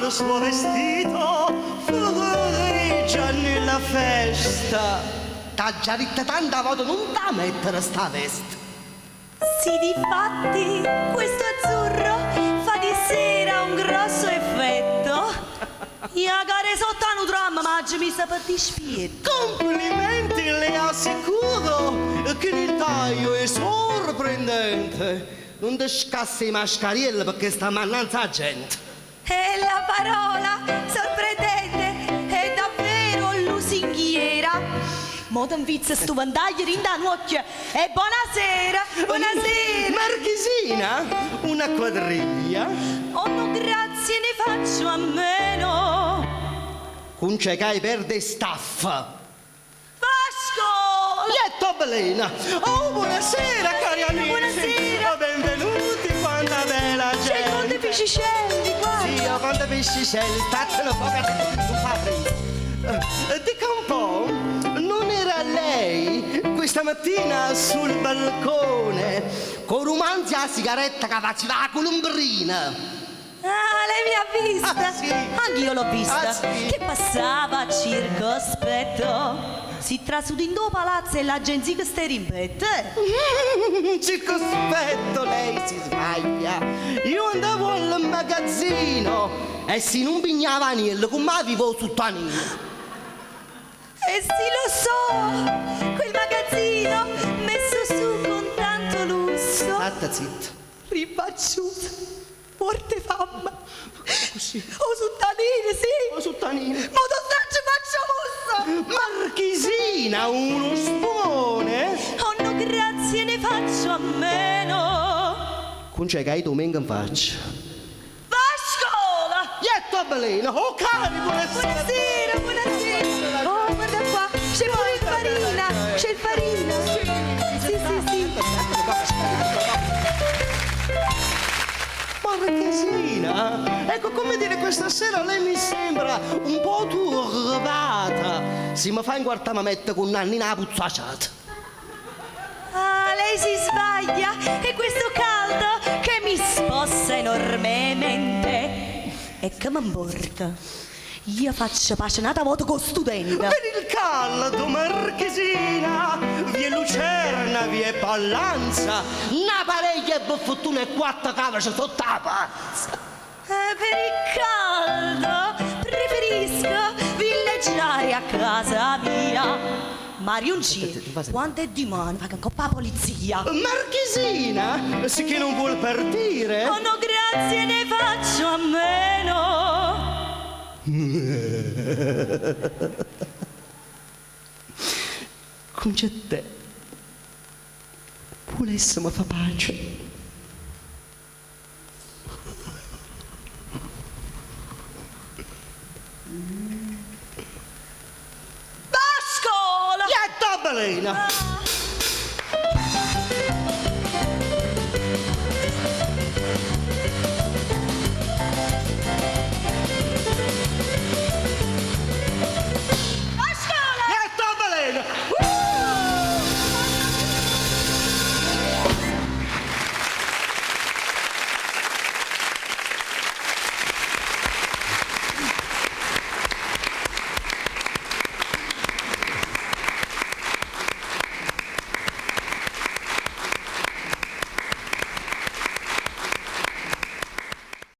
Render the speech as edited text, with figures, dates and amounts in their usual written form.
lo suo vestito fioreggia nella festa. T'ha già detto tanta volta non da mettere sta veste. Sì, difatti, questo azzurro fa di sera un grosso effetto. Io care sotto a un dramma, ma mi sa per dispietto. Complimenti, le assicuro che il taglio è sorprendente. Non ti scassi i mascarielli perché sta mannanza la gente. E la parola sorprendente è davvero lusinghiera. Mo' t'invizza sto vantaglio in occhio e buonasera, buonasera. Marchesina, una quadriglia. Oh no, grazie, ne faccio a meno. Con c'è che hai perde staffa. Vasco! Lietto Belena. Oh, buonasera cari amici. Buonasera. Oh, benvenuti, quanta bella gente. C'è il conte piscicelli, guarda. Sì, ho quando piscicelli, statene un po' per non fa freddo. Dica un po', non era lei questa mattina sul balcone con romanzi a sigaretta che faceva la colombrina? Ah, lei mi ha vista? Ah, sì. Anch'io l'ho vista. Ah, sì. Che passava circospetto. Si trasudendo in palazzo e l'agenzia che sta in petto. Circospetto, lei si sbaglia. Io andavo al magazzino e si non pignava agnello come avevo sottanino. E sì, lo so, quel magazzino messo su con tanto lusso. Fatta zitta. Ribacciuta, morte fama. Così. O sottanine, sì. Oh, sottanino. Motostraccio faccio mossa. Marchisina, uno spumone. Oh no, grazie, ne faccio a meno. Con c'è che hai domenica in faccia. Vascola! Lietto Belena, oh cari, buonasera. Buonasera, buonasera. Oh, guarda qua, c'è pure il farina, c'è il farina. Sì, sì, sì. Marchesina, ecco come dire questa sera lei mi sembra un po' turbata. Si mi fa in quarta mametta con Nanni nella puzzacciata. Ah, lei si sbaglia. È questo caldo che mi sposta enormemente. E che mi importa? Io faccio passionata voto con studente. Per il caldo, Marchesina, vi è lucerna, vi è pallanza, una parecchia e fortuna e quattro cavie sotto la pazza. Per il caldo preferisco villeggiare a casa mia. Marioncino, quando è di mano, fa che coppa la polizia. Marchesina, se che non vuol partire? Oh no, grazie, ne faccio a meno. Con c'è te, volesse mi fa pace. Vascola! Lietto Belena!